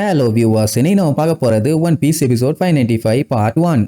Hello viewers, இன்னைக்கு நம்ம பார்க்க போறது One Piece episode 595 part 1.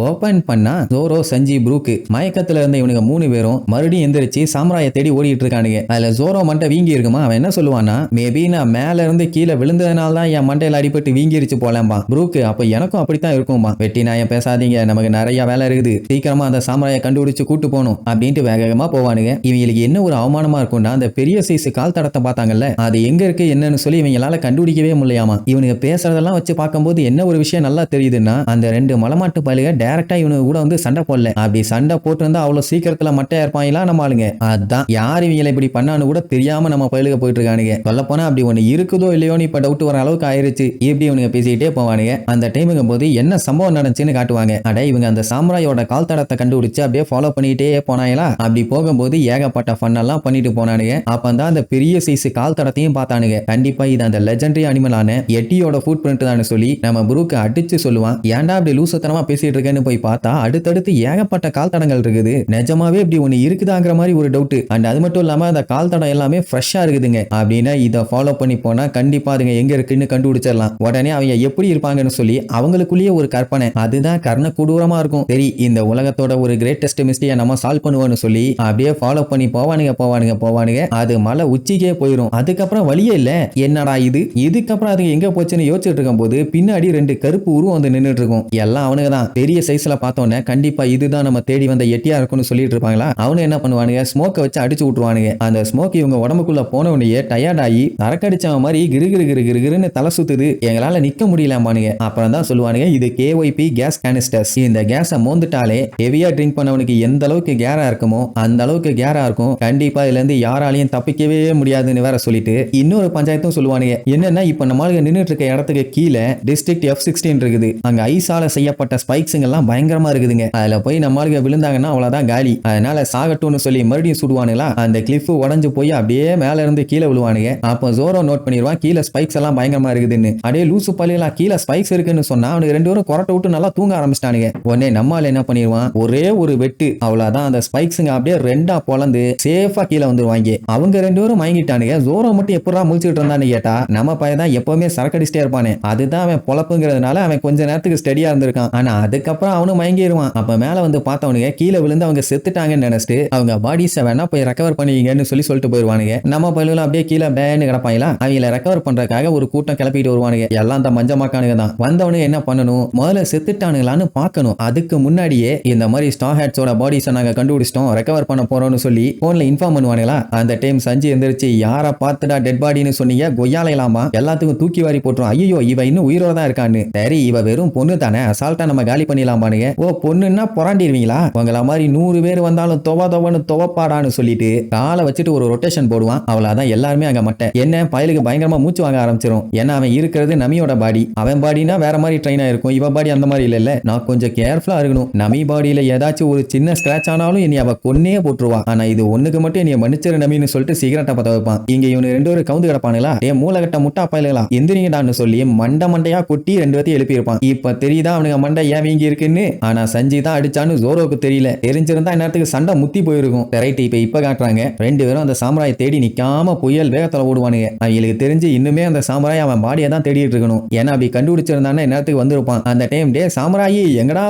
Open பண்ணா ஜோரோ சஞ்சி ப்ரூக் மயக்கத்துல இருந்த இவனுங்க 3 பேரும் மறுபடியும் எந்திரிச்சு சாம்ராய தேடி ஓடிட்டு இருக்கானுங்க. அதுல ஜோரோ மண்டை வீங்கி இருக்குமா. அவன் என்ன சொல்லுவானா, மேபி நான் மேல இருந்து கீழே விழுந்ததுனால தான் என் மண்டையில அடிபட்டு வீங்கிருச்சு போலம்பா. ப்ரூக் அப்ப எனக்கும் அப்படித்தான் இருக்கும்பா. வெட்டி நாயம் பேசாதீங்க, நமக்கு நிறைய வேலை இருக்குது, சீக்கிரமா அந்த சாம்ராய கண்டுபிடிச்சு கூட்டு போகணும் அப்படின்ட்டு வேகமா போவானுங்க. இவங்களுக்கு என்ன ஒரு அவமானமா இருக்கும்னா, அந்த பெரிய சைஸ் கால் தடத்தை பார்த்தாங்கல்ல, அது எங்க இருக்கு என்னன்னு சொல்லி இவங்களால கண்டுபிடிக்கவே முடியாமா. இவனுங்க பேசுறதெல்லாம் வச்சு பார்க்கும்போது என்ன ஒரு விஷயம் நல்லா தெரியுதுன்னா, அந்த 2 மலமாட்டு பயிலுக டைரக்டா இவனுக்கு கூட வந்து சண்டை போடல. அப்படி சண்டை போட்டு இருந்தா அவ்வளவு சீக்கிரத்துல மட்டையா இருப்பாங்களா நம்ம ஆளுங்க. அதான் யார் இவங்களை இப்படி பண்ணான்னு கூட தெரியாம நம்ம பயிலுக போயிட்டு இருக்கானுங்க. சொல்ல போனா அப்படி ஒண்ணு இருக்குதோ இல்லையோன்னு இப்ப டவுட் வர அளவுக்கு ஆயிருச்சு. இப்படி இவனுங்க பேசிக்கிட்டே போவானுங்க. அந்த டைமுங்கும் போது என்ன சம்பவம் நடந்துச்சுன்னு காட்டுவாங்க. அட இவங்க அந்த சாம்ராயோட கால் தடத்தை கண்டுபிடிச்சு அப்படியே ஃபாலோ பண்ணிட்டே போனாங்களா. அப்படி போகும்போது ஏகப்பட்ட ஃபன் எல்லாம் பண்ணிட்டு போனானுங்க. அப்பதான் அந்த பெரிய சைஸ் கால் தடத்தையும் பார்த்தானுங்க. கண்டிப்பா இது அந்த லெஜெண்டரி அனிமலான எட்டியோட ஃபுட் பிரிண்ட் தான் சொல்லி நம்ம ப்ரூக் அடிச்சு சொல்லுவான். ஏன்டா அப்படி லூசத்தனமா பேசிட்டு இருக்கேன்னு போய் பார்த்தா அடுத்தடுத்து ஏகப்பட்ட கால் தடங்கள் இருக்குது. நிஜமாவே இப்படி ஒண்ணு இருக்குதாங்கிற மாதிரி ஒரு டவுட். அண்ட் அது மட்டும் இல்லாம அந்த கால் தடம் எல்லாமே ஃப்ரெஷ்ஷா இருக்குதுங்க. அப்படின்னா இதை ஃபாலோ பண்ணி போனா கண்டிப்பா அதுங்க எங்க இருக்குன்னு கண்டுபிடிச்சிடலாம். உடனே அவங்க எப்படி இருப்பாங்கன்னு சொல்லி அவங்களுக்குள்ளேயே ஒரு கற்பனை, அதுதான் கர்ண கொடூரமா இருக்கும். சரி, இந்த உலகத்தோட ஒரு கிரேட்டஸ்ட் மிஸ்டரியை நம்ம சால்வ் பண்ணுவோம்னு சொல்லி அப்படியே ஃபாலோ பண்ணி போவானுங்க. அது மலை உச்சிக்கே போயிடும். அதுக்கப்புறம் வழியே இல்ல. என்னடா இதுக்கப்புறம் அது எங்க போச்சுன்னு யோசிச்சுட்டு இருக்கும் போது பின்னாடி 2 கருப்பு உருவம் வந்து நின்றுட்டு இருக்கும். எல்லாம் அவனுங்க தான். பெரிய சைஸ்ல பார்த்தோன்னே கண்டிப்பா இதுதான் நம்ம தேடி வந்த எட்டியா இருக்கும்னு சொல்லிட்டு இருப்பாங்களா. அவனு என்ன பண்ணுவானுங்க, ஸ்மோக்கை வச்சு அடிச்சு விட்டுருவானுங்க. அந்த ஸ்மோக் இவங்க உடம்புக்குள்ள போனவனையே டயர்ட் ஆகி தரக்கடிச்சவ மாதிரி கிருகிருன்னு தலை சுத்துது, எங்களால நிக்க முடியலாமானுங்க. அப்புறம் தான் சொல்லுவானுங்க, இது KYP கேஸ் கேனிஸ்டர்ஸ். இந்த கேஸை மோந்துட்டாலே ஹெவியா ட்ரிங்க் பண்ணவனுக்கு எந்த அளவுக்கு கேரா இருக்குமோ அந்த அளவுக்கு கேரா இருக்கும். கண்டிப்பா இதுல இருந்து யாராலையும் தப்பிக்கவே முடியாதுன்னு வேற சொல்லிட்டு இன்னொரு பஞ்சாயத்தும் சொல்லுவானுங்க. என்னன்னா, இப்ப நம்மளுக்கு நின்றுட்டு இருக்க இடத்துக்கு கீழே டிஸ்ட்ரிக்ட் F-16 இருக்குது. அங்க ஐஸால செய்யப்பட்ட ஸ்பைக்ஸுங்க எல்லாம் பயங்கரமா இருக்குதுங்க. அதுல போய் நம்மளுக்கு விழுந்தாங்கன்னா அவ்வளவுதான் காலி. அதனால சாகட்டும்னு சொல்லி மறுபடியும் சுடுவானுங்களா. அந்த கிளிஃப் உடஞ்சு போய் அப்படியே மேல இருந்து கீழே விழுவானுங்க. அப்போ ஜோரோ நோட் பண்ணிடுவான், கீழே ஸ்பைக்ஸ் எல்லாம் பயங்கரமா இருக்குதுன்னு. அப்படியே லூசு பள்ளியெல்லாம் கீழே ஸ்பைக்ஸ் இருக்குன்னு சொன்னா அவனுக்கு 2 பேரும் கொரட்டை விட்டு நல்லா தூங்க ஆரம்பிச்சிட்டானுங்க. உடனே நம்மால என்ன பண்ணிடுவான், ஒரே ஒரு வெட்டு, அவ்வளவுதான் அந்த ஸ்பைக்ஸுங்க அப்படியே 2ஆ பொளந்து சேஃபா கீழே வந்துருவாங்க. அவங்க 2 பேரும் மயங்கிட்டானுங்க. ஜோரோ மட்டும் எப்படா முழிச்சிட்டு இருந்தான்னு கேட்டா, நம்ம பையன் தான் எப்பவுமே சரக்கடிச்சிட்டே இருப்பானே, அதுதான் அவன் பொழப்புங்கிறதுனால அவன் கொஞ்ச நேரத்துக்கு ஸ்டடியா இருந்திருக்கான். ஆனா அதுக்கப்புறம் அவனும் மயங்கிடுவான். அப்ப மேல வந்து பார்த்தவனுங்க கீழே விழுந்து அவங்க செத்துட்டாங்கன்னு நினைச்சிட்டு அவங்க பாடிஸை வேணா போய் ரெக்கவர் பண்ணிங்கன்னு சொல்லிட்டு போயிருவானுங்க. நம்ம பயிலும் அப்படியே கீழே பேன்னு கிடப்பாங்களா. அவங்கள ரெக்கவர் பண்றதுக்காக ஒரு கூட்டம் கிளப்பிட்டு வருவானுங்க. எல்லாம் அந்த மஞ்சமாக்கானுங்க தான். வந்தவனுங்க என்ன பண்ணணும், முதல்ல செத்துட்டானுங்களான்னு பார்க்கணும். அதுக்கு முன்னாடியே இந்த மாதிரி ஸ்டார் ஹேட்ஸோட பாடிஸை நாங்க கண்டுபிடிச்சிட்டோம், ரெக்கவர் பண்ண போறோம்னு சொல்லி போன்ல இன்ஃபார்ம் பண்ணுவானுங்களா. அந்த டைம் சஞ்சி எந்திரிச்சு, யாரை பார்த்துடா டெட் பாடின்னு சொன்னீங்க, கொய்யாலையலாமா எல்லாத்துக்கும் தூக்கி வாரி போட்டுரும். ஐயோ இவ இன்னும் உயிரோட தான் இருக்கான்னு. சரி, இவ வெறும் பொண்ணு தானே, அசால்ட்டா நம்ம காலி பண்ணிடலாமானுங்க. ஓ பொண்ணுன்னா புறாண்டிடுவீங்களா, உங்கள மாதிரி 100 பேர் வந்தாலும் தொவன்னு துவப்பாடான்னு சொல்லிட்டு காலை வச்சுட்டு ஒரு ரொட்டேஷன் போடுவான். அவ்வளவுதான், எல்லாருமே அங்க மட்டை. என்ன பயலுக்கு பயங்கரமா மூச்சு வாங்க ஆரம்பிச்சிடும். ஏன்னா அவன் இருக்கிறது நமியோட பாடி. அவன் பாடினா வேற மாதிரி ட்ரெயினா இருக்கும், இவ பாடி அந்த மாதிரி இல்ல. நான் கொஞ்சம் கேர்ஃபுல்லா இருக்கணும். நமி பாடியில ஏதாச்சும் ஒரு சின்ன ஸ்கிராச் ஆனாலும் இனி அவ கொன்னே போட்டுருவான். ஆனா இது ஒண்ணுக்கு மட்டும் என்னைய மன்னிச்சிரு நமின்னு சொல்லிட்டு சிகரெட்டை பத்த வைப்பான். இங்க இவனு 2 பேரும் கவுந்து கிடப்பானுங்களா. மூலகட்ட முட்டா பயலுகளா, எந்திரிங்கடான்னு சொல்லி மண்டையா கொட்டி 2 பேத்தையும் எழுப்பி இருப்பான். இப்ப தெரியுதா அவனுங்க மண்டை ஏன் வீங்கி இருக்குன்னு. ஆனா சஞ்சி தான் அடிச்சான்னு ஜோரோக்கு தெரியல. தெரிஞ்சிருந்தா நேரத்துக்கு சண்டை முத்தி போயிருக்கும். ரைட், இப்ப காட்டுறாங்க 2 பேரும் அந்த சாம்ராயை தேடி நிக்காம புயல் வேகத்துல ஓடுவானுங்க. அவங்களுக்கு தெரிஞ்சு இன்னுமே அந்த சாம்ராய் அவன் பாடியை தான் தேடிட்டு இருக்கணும். ஏன்னா அப்படி கண்டுபிடிச்சிருந்தானே நேரத்துக்கு வந்திருப்பான். அந்த டைம் டே சாம்ராயி எங்கடா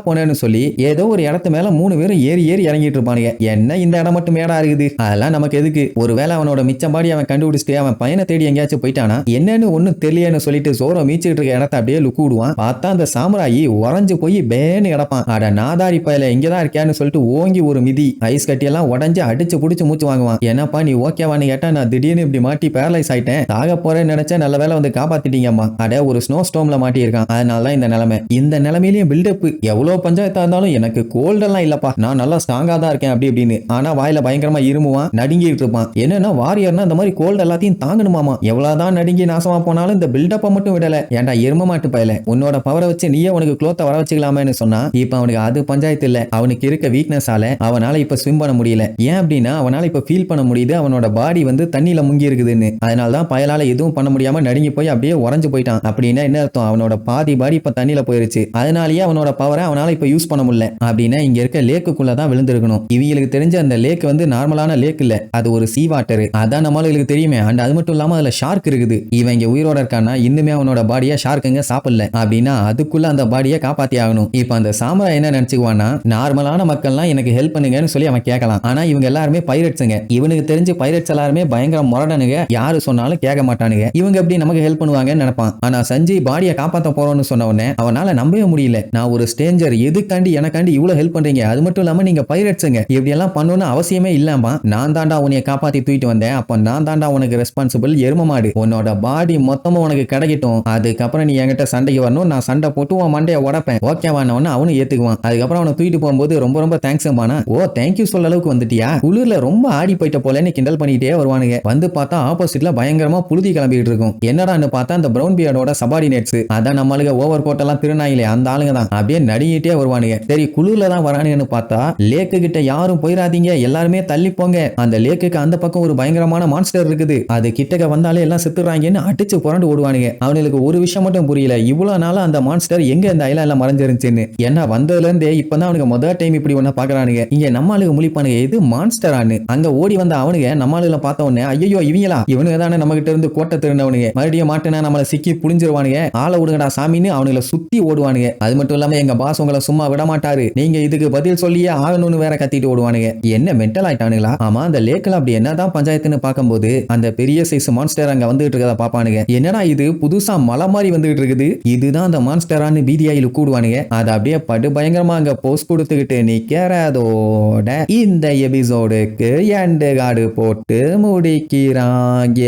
போனேன்னு சொல்லி ஏதோ ஒரு இடத்து மேல 3 பேரும் ஏறி இறங்கிட்டு இருப்பானுங்க. என்ன இந்த இடம் மட்டும் மேடா இருக்குது, அதெல்லாம் நமக்கு எதுக்கு. ஒருவேளை அவனோட மிச்சம் பாடி அவன் கண்டுபிடிச்சிட்டு அவன் பையனை தேடி எங்கேயாச்சும் போயிட்டானா என்னன்னு ஒன்னும் தெரியலன்னு சொல்லிட்டு ஜோரோ மீச்சிட்டு இருக்க இடத்த அப்படியே லுக்கு விடுவான். பார்த்தா அந்த சாம்ராயி உறைஞ்சு போய் பேன்னு கிடப்பான். அட நாதாரி பயல இங்கதான் இருக்கியான்னு சொல்லிட்டு ஓங்கி ஒரு மிதி, ஐஸ் கட்டி எல்லாம் உடஞ்சு அடிச்சு புடிச்சு மூச்சு வாங்குவான். என்னப்பா நீ ஓகேவான்னு கேட்டா, நான் திடீர்னு இப்படி மாட்டி பேரலைஸ் ஆயிட்டேன், சாக போறேன்னு நினைச்சேன், நல்ல வேலை வந்து காப்பாத்திட்டீங்கம்மா. அட ஒரு ஸ்னோ ஸ்டோம்ல மாட்டி இருக்கான், அதனாலதான் இந்த நிலைமை. இந்த நிலைமையிலயும் பில்டப் எவ்வளவு பஞ்சாயத்தா இருந்தாலும் எனக்கு கோல்ட் எல்லாம் இல்லப்பா, நான் நல்லா ஸ்ட்ராங்கா தான் இருக்கேன் அப்படி இப்படின்னு. ஆனா வாயில பயங்கரமா இருமுவான், நடுங்கிட்டு இருப்பான். என்னன்னா வாரியர்னா இந்த மாதிரி கோல்ட் எல்லாத்தையும் தாங்கணுமாமா. எவ்வளவுதான் நடுங்கி நாசமா போனாலும் இந்த பில்டப்பை மட்டும் விடல. ஏன்டா எரும மாட்டு பயல, உன்னோட பவரை வச்சு நீயே உனக்கு க்ளோத்தை வர வச்சுக்கலாமேன்னு சொன்னா இப்ப அவனுக்கு அது பஞ்சாயத்து இல்ல. அவனுக்கு இருக்க வீக்னஸால அவனால இப்ப ஸ்விம் பண்ண முடியல. ஏன் அப்படின்னா அவனால இப்ப ஃபீல் பண்ண முடியுது அவனோட பாடி வந்து தண்ணியில முங்கி இருக்குதுன்னு. அதனாலதான் பயலால எதுவும் பண்ண முடியாம நடுங்கி போய் அப்படியே உறைஞ்சு போயிட்டான். அப்படின்னா என்ன அர்த்தம்? அவனோட பாதி பாடி இப்ப தண்ணியில போயிருச்சு. அதனாலேயே அவனோட பவரை அவனால இப்ப யூஸ் பண்ண முடியல. அப்படின்னா இங்க இருக்க லேக்குள்ளதான் விழுந்திருக்கணும். இவங்களுக்கு தெரிஞ்ச அந்த லேக் வந்து நார்மலான லேக் இல்ல, அது ஒரு சீ வாட்டர். அதான் நம்மளுக்கு தெரியுமே. அண்ட் அது மட்டும் இல்லாம அதுல ஷார்க் இருக்குது. இவன் இங்க உயிரோட இருக்கானா இன்னுமே அவனோட பாடியை ஷார்க்குங்க சாப்பிடல. அப்படின்னா அதுக்குள்ள அந்த பாடியை காப்பாத்தி ஆகணும். இப்ப அந்த சாமுராய் என்ன நினைச்சுக்குவானா, நார்மலான மக்கள்லாம் எனக்கு ஹெல்ப் பண்ணுங்கன்னு சொல்லி அவன் கேட்கலாம். ஆனா இவங்க எல்லாருமே பைரட்ஸுங்க. இவனுக்கு தெரிஞ்சு பைரட்ஸ் எல்லாருமே பயங்கர முரடனுங்க. யாரு சொன்னாலும் கேட்க மாட்டானுங்க. இவங்க எப்படி நமக்கு ஹெல்ப் பண்ணுவாங்கன்னு நினைப்பான். ஆனா சஞ்சய் பாடியை காப்பாத்த போறோம்னு சொன்ன உடனே அவனால நம்பவே முடியல. நான் ஒரு ஸ்ட்ரேஞ்சர், எதுக்காண்டி எனக்காண்டி இவ்வளவு ஹெல்ப் பண்றீங்க? அது மட்டும் இல்லாம நீங்க பைரட்ஸுங்க, இப்படி எல்லாம் பண்ணணும்னு அவசியமே இல்லாமா. நான் தாண்டா உன்னைய காப்பாத்தி தூக்கிட்டு வந்தேன். அப்ப நான் தாண்டா உனக்கு ரெஸ்பான்சிபிள். எரும மாடு, உன்னோட பாடி மொத்தமும் உனக்கு கிடைக்கட்டும். அதுக்கப்புறம் நீ என்கிட்ட சண்டைக்கு வரணும். நான் சண்டை போட்டு உன் மண்டையை உடப்பேன். ஓகேவானவன அவனும் ஏத்துக்குவான். அதுக்கப்புறம் அவனை தூக்கிட்டு போகும்போது ரொம்ப ரொம்ப தேங்க்ஸ் அம்மானா. ஓ தேங்க்யூ சொல்ல அளவுக்கு வந்துட்டியா? குளிர்ல ரொம்ப ஆடி போயிட்ட போலன்னு கிண்டல் பண்ணிட்டே வருவானுங்க. வந்து பார்த்தா ஆப்போசிட்ல பயங்கரமா புழுதி கிளம்பிட்டு இருக்கும். என்னடான்னு பார்த்தா அந்த பிரவுன் பியர்டோட சபார்டினேட்ஸ், அதான் நம்மளுக்கு ஓவர் கோட் எல்லாம் திருநாயிலே அந்த ஆளுங்க தான். அப்படியே நடிகிட்டே வருவானுங்க. சரி குளிர்ல தான் வரானுங்கன்னு பார்த்தா லேக்கு கிட்ட யாரும் போயிடாதீங்க, எல்லாருமே தள்ளி போங்க. அந்த லேக்குக்கு அந்த பக்கம் ஒரு பயங்கரமான மான்ஸ்டர் இருக்குது. அது கிட்டக்க வந்தாலே எல்லாம் செத்துறாங்கன்னு அடிச்சு புரண்டு ஓடுவானுங்க. அவனுக்கு ஒரு விஷயம் மட்டும் புரியல, இவ்வளவு நாளா அந்த மான்ஸ்டர் எங்க இந்த ஐலாண்ட்ல மறைஞ்சிருந்துச்சுன்னு. ஏன்னா வந்ததுல இருந்தே இப்பதான் அவனுக்கு முதல் டைம் இப்படி ஒண்ணு பாக்குறானுங்க. இங்க நம்ம ஆளுங்க முழிப்பானுங்க, இது மான்ஸ்டரானு. அங்க ஓடி வந்த அவனுங்க நம்ம ஆளுல பார்த்த உடனே ஐயோ இவங்களா, இவனுங்க தானே நம்ம கிட்ட இருந்து கோட்டை திருந்தவனுங்க, மறுபடியும் மாட்டினா நம்மளை சிக்கி புடிஞ்சிருவானுங்க, ஆளை விடுங்கடா சாமின்னு அவனுங்களை சுத்தி ஓடுவானுங்க. அது மட்டும் இல்லாம எங்க பாஸ் உங்களை சும்மா விட மாட்டாரு, நீங்க இதுக்கு பதில் சொல்லியே ஆகணும்னு வேற கத்திட்டு ஓடுவானுங்க. என்ன மென்டல் ஆயிட்டானுங்களா? ஆமா அந்த லேக்ல அப்படி என்னதான் பஞ்சாயத்துன்னு பார்க்கும்போது அந்த பெரிய சைஸ் மான்ஸ்டர் அங்க வந்துட்டு இருக்கத பாப்பானுங்க. என்னடா இது புதுசா மலை மாதிரி வந்துகிட்டு இருக்குது, இதுதான் அந்த மான்ஸ்டரான்னு பீதியாயில கூடுவானுங்க. அது அப்படியே படு பயங்கரமா அங்க போஸ்ட் கொடுத்துக்கிட்டு நிக்கிறதோட இந்த எபிசோடுக்கு எண்டு கார்டு போட்டு முடிக்கிறாங்க.